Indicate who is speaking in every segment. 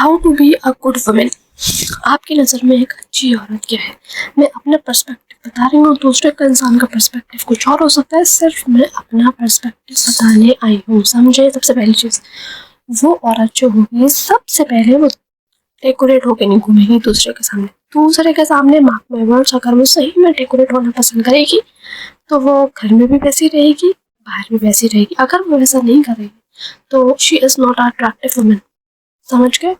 Speaker 1: How to be a good women. आपकी नज़र में एक अच्छी औरत क्या है? मैं अपना पर्सपेक्टिव बता रही हूँ, दूसरे का इंसान का पर्सपेक्टिव कुछ और हो सकता है। सिर्फ मैं अपना पर्सपेक्टिव बताने आई हूँ, समझे। सबसे पहली चीज़, वो औरत जो होगी सबसे पहले वो डेकोरेट होके नहीं घूमेगी दूसरे के सामने। दूसरे के सामने मार्क माय वर्ड्स, अगर वो सही में डेकोरेट होना पसंद करेगी तो वो घर में भी वैसी रहेगी, बाहर भी वैसी रहेगी। अगर वो वैसा नहीं करेगी तो she is not attractive women, समझ गए।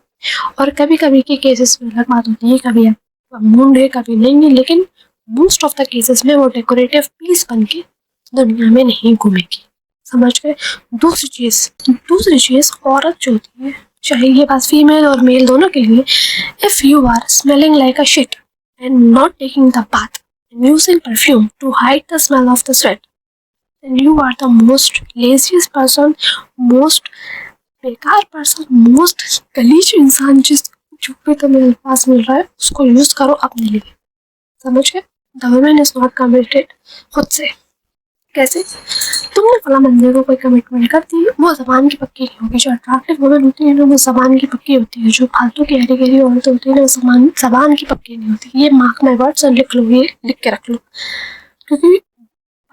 Speaker 1: और कभी कभी के केसेस में अलग बात होती है, कभी आप मूड है कभी नहीं है, लेकिन मोस्ट ऑफ द केसेस में वो डेकोरेटिव पीस बन के दुनिया में नहीं घूमेगी, समझ गए। दूसरी चीज़ औरत जो होती है, चाहे ये बात फीमेल और मेल दोनों के लिए, if you are smelling like a shit and not taking the bath and using perfume to hide the smell of the sweat, then you are the most laziest person, most बेकार person, most गलीज इंसान। जिस जो भी तुम्हें अल्फाज मिल रहा है उसको यूज करो अपने लिए, समझ गए। The women is not committed खुद से। कैसे? तुमने फला बंदे को कोई कमिटमेंट कर दी, वो जबान की पक्की नहीं होगी। जो अट्रैक्टिव वुमेन होती है ना, वो जबान की पक्की होती है। जो फालतू की हरी गहरी औरतें होती है ना, वो जबान की पक्की नहीं होती। ये मार्क माय वर्ड्स, लिख लो, ये लिख के रख लो, क्योंकि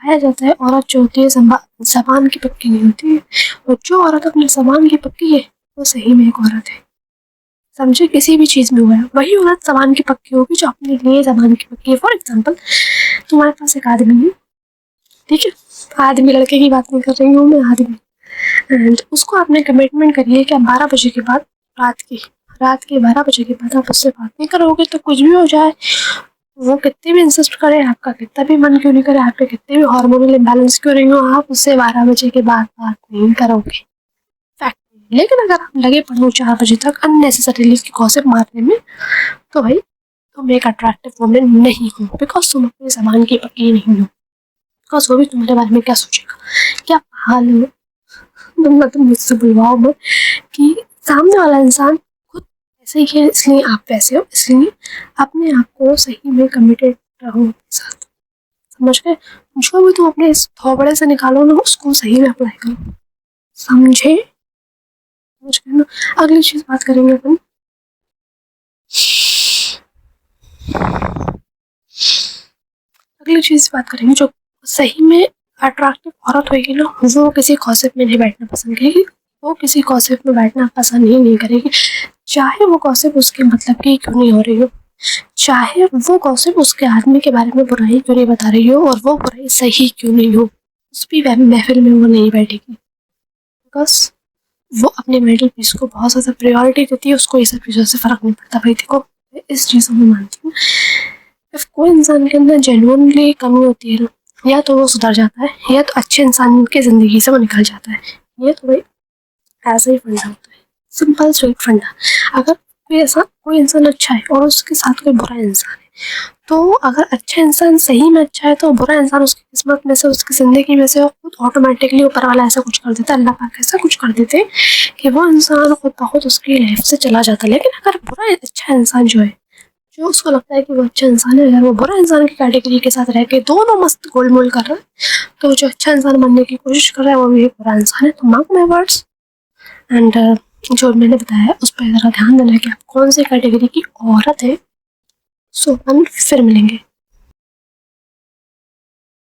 Speaker 1: पाया जाता है औरत जो होती है जबान की पक्की नहीं होती है। और जो औरत अपनी जबान की पक्की है वो सही में एक औरत है, समझे। किसी भी चीज़ में हुआ है, वही औरत जबान की पक्की होगी जो अपने लिए जबान की पक्की है। फॉर एग्जाम्पल, तुम्हारे पास एक आदमी है, ठीक है, आदमी लड़के की बात नहीं कर रही हूँ मैं, आदमी, एंड उसको आपने कमिटमेंट करी है कि आप 12 बजे के बाद रात के 12 बजे के बाद आप उससे बात नहीं करोगे। तो कुछ भी हो जाए, वो कितने भी इंसिस्ट करे, आपका कितना भी मन क्यों नहीं करे, आपके कितने भी हार्मोनल इम्बैलेंस क्यों नहीं हो, आप उससे 12 बजे के बाद बात नहीं करोगे, फैक्ट। लेकिन अगर आप लगे पड़ो 4 बजे तक अननेसेसरीली उसकी गॉसिप मारने में, तो भाई तुम एक अट्रैक्टिव वुमेन नहीं हो, बिकॉज तुम अपने जबान की पक्की नहीं हो। बिकॉज वो भी तुम्हारे बारे में क्या सोचेगा, क्या हाल हो। तुम मुझसे बुलवाओ मत कि सामने वाला इंसान खुद ऐसे ही है इसलिए आप वैसे हो, इसलिए अपने आप को सही में कमिटेड रहो अपने साथ, समझ गए। जो भी तुम अपने इस थोबड़े से निकालो ना, उसको सही में अप्लाई करो, समझे, समझ गए ना। अगली चीज बात करेंगे अपन, जो सही में अट्रैक्टिव औरत होगी ना, वो किसी गॉसिप में नहीं बैठना पसंद करेगी। वो किसी गॉसिप में बैठना पसंद ही नहीं करेगी, चाहे वो गॉसिप उसके मतलब की क्यों नहीं हो रही हो, चाहे वो गॉसिप उसके आदमी के बारे में बुराई क्यों नहीं बता रही हो, और वो बुराई सही क्यों नहीं हो, उस भी महफिल में वो नहीं बैठेगी। बिकॉज वो अपने मेंटल पीस को बहुत ज़्यादा प्रायोरिटी देती है, उसको ये सब चीज़ों से फ़र्क नहीं पड़ता। भाई देखो, मैं इस चीज़ों में मानती हूँ, इफ कोई इंसान के अंदर जेन्युइनली कमी होती है ना, या तो वो सुधर जाता है, या तो अच्छे इंसान की ज़िंदगी से वो निकल जाता है। ये तो भाई ऐसा ही फंडा होता है, सिंपल स्वीट फंडा। अगर कोई इंसान अच्छा है और उसके साथ कोई बुरा इंसान है, तो अगर अच्छा इंसान सही में अच्छा है तो बुरा इंसान उसकी किस्मत में से, उसकी ज़िंदगी में से खुद ऑटोमेटिकली ऊपर वाला ऐसा कुछ कर देता है, अल्लाह पाक ऐसा कुछ कर देते हैं कि वो इंसान खुद ब खुद उसकी लाइफ से चला जाता है। लेकिन अगर बुरा अच्छा इंसान जो है, जो उसको लगता है कि वो अच्छा इंसान है, अगर वो बुरा इंसान की कैटेगरी के साथ रह के दोनों मस्त गोलमोल कर रहा है, तो जो अच्छा इंसान बनने की कोशिश कर रहा है वो भी एक बुरा इंसान है। तो मार्क माय वर्ड्स, एंड जो मैंने बताया उस पर ज़रा ध्यान देना कि आप कौन सी कैटेगरी की औरत है। सो अपन फिर मिलेंगे।